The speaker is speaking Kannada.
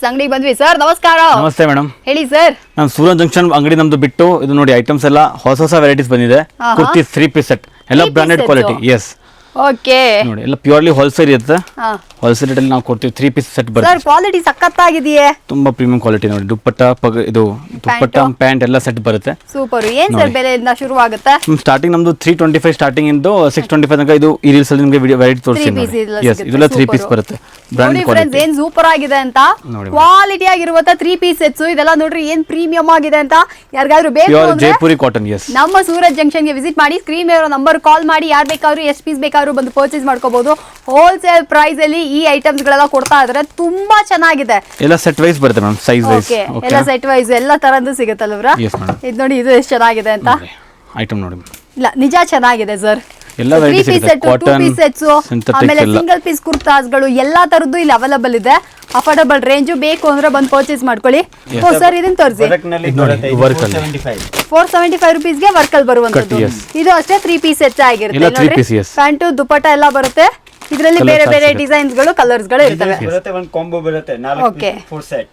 ಅಂಗಡಿಗೆ ಬಂದ್ವಿ ಸರ್. ನಮಸ್ಕಾರ. ನಮಸ್ತೆ ಮೇಡಮ್. ಹೇಳಿ ಸರ್. ನಾನು ಸೂರತ್ ಜಂಕ್ಷನ್ ಅಂಗಡಿ ನಮ್ದು ಬಿಟ್ಟು ಇದು ನೋಡಿ ಐಟಮ್ಸ್ ಎಲ್ಲ ಹೊಸ ವೆರೈಟೀಸ್ ಬಂದಿದೆ. ಕುರ್ತಿ 3 ಪೀಸ್ ಸೆಟ್ ಎಲ್ಲ ಬ್ರಾಂಡೆಡ್ ಕ್ವಾಲಿಟಿ. ಎಸ್ ಓಕೆ ನೋಡಿ ಎಲ್ಲ ಪ್ಯೂರ್ಲಿ ಹೋಲ್ಸೇಲ್ ಇರುತ್ತೆ. ಹೋಲ್ಸೇಲ್ ರೇಟ್ ಅಲ್ಲಿ ನಾವು ಕೊಡ್ತೀವಿ. 3 ಪೀಸ್ ಸೆಟ್ ಬರುತ್ತೆ ಸರ್. ಕ್ವಾಲಿಟಿ ಸಖತ್ತಾಗಿದೆಯೇ, ತುಂಬಾ ಪ್ರೀಮಿಯಂ ಕ್ವಾಲಿಟಿ ನೋಡಿ. ದುಪ್ಪಟ್ಟ ಪ್ಯಾಂಟ್ ಎಲ್ಲ ಸೆಟ್ ಬರುತ್ತೆ. ಸೂಪರ್. ಏನ್ ಸರ್ ಬೆಲೆಯಿಂದ ಶುರು ಆಗುತ್ತೆ? ಸ್ಟಾರ್ಟಿಂಗ್ ನಮ್ದು 325 ಸ್ಟಾರ್ಟಿಂಗ್ ಇಂದ 625 ತನಕ. ಇದು ಈ ರೀಲ್ಸ್ ಅಲ್ಲಿ ನಿಮಗೆ ವಿಡಿಯೋ ವೆರೈಟಿ ತೋರಿಸ್ತೀನಿ. ಎಸ್ ಇದೆಲ್ಲ 3 ಪೀಸ್ ಬರುತ್ತೆ. ಬ್ರಾಂಡ್ ಕ್ವಾಲಿಟಿ ಏನ್ ಸೂಪರ್ ಆಗಿದೆ ಅಂತ. ಕ್ವಾಲಿಟಿ ಆಗಿರುವಂತ 3 ಪೀಸ್ ಸೆಟ್ಸ್ ಇದೆಲ್ಲ ನೋಡ್ರಿ ಏನ್ ಪ್ರೀಮಿಯಂ ಆಗಿದೆ ಅಂತ. ಯಾರಿಗಾದ್ರೂ ಬೇಕು ಅಂದ್ರೆ ಜೈಪುರಿ ಕಾಟನ್. ಎಸ್ ನಮ್ಮ ಸೂರತ್ ಜಂಕ್ಷನ್ ಗೆ ವಿಸಿಟ್ ಮಾಡಿ. ಸ್ಕ್ರೀನ್ ಮೇಲೆ ನಂಬರ್ ಕಾಲ್ ಮಾಡಿ ಯಾರು ಬೇಕಾದ್ರೂ ಎಷ್ಟು ಪೀಸ್ ಬೇಕಾದ್ರೂ ಬಂದು ಪರ್ಚೇಸ್ ಮಾಡ್ಕೋಬಹುದು. ಹೋಲ್ಸೇಲ್ ಪ್ರೈಸ್ ಅಲ್ಲಿ ಈ ಐಟಮ್ಸ್ ಗಳೆಲ್ಲ ಕೊಡ್ತಾ ಇದ್ದಾರೆ. ತುಂಬಾ ಚೆನ್ನಾಗಿದೆ. ಎಲ್ಲ ಸೆಟ್ ವೈಸ್ ಬರುತ್ತೆ ಮೇಡಂ. ಸೈಜ್ ವೈಸ್ ಎಲ್ಲ ಸೆಟ್ ವೈಸ್ ಎಲ್ಲ ತರದ್ದು ಸಿಗುತ್ತಲ್ವ್ರಾ? ಇದು ನೋಡಿ ಇದು ಎಷ್ಟು ಚೆನ್ನಾಗಿದೆ ಅಂತ. ಐಟಮ್ ನೋಡಿ. ಇಲ್ಲ ನಿಜ ಚೆನ್ನಾಗಿದೆ ಸರ್. ಎಲ್ಲ ವೆರೈಟಿ ಸಿಗುತ್ತೆ. ಕಾಟನ್, ಆಮೇಲೆ ಸಿಂಗಲ್ ಪೀಸ್ ಕುರ್ತಾಸ್ಗಳು ಎಲ್ಲಾ ತರದ್ದು ಇಲ್ಲಿ ಅವೈಲೇಬಲ್ ಇದೆ. Affordable range. ಬೇಕು ಅಂದ್ರೆ ಬಂದು ಪರ್ಚೇಸ್ ಮಾಡ್ಕೊಳ್ಳಿ. ಓ ಸರ್ ಇದನ್ನ ತೋರಿಸಿ. 475 rupees ಗೆ ವರ್ಕ್ ಅಲ್ಲಿ ಬರುವಂತದ್ದು. ಇದು ಅಷ್ಟೇ 3 ಪೀಸ್ ಸೆಟ್ ಆಗಿರುತ್ತೆ ನೋಡಿ. ಪ್ಯಾಂಟ್ ದುಪಟ್ಟ ಎಲ್ಲ ಬರುತ್ತೆ. ಇದರಲ್ಲಿ ಬೇರೆ ಬೇರೆ ಡಿಸೈನ್ಸ್ ಗಳು ಕಲರ್ಸ್ ಗಳು ಇರ್ತವೆ. ಒಂದು ಕಾಂಬೋ ಬರುತ್ತೆ 4 ಪೀಸ್ 4 ಸೆಟ್.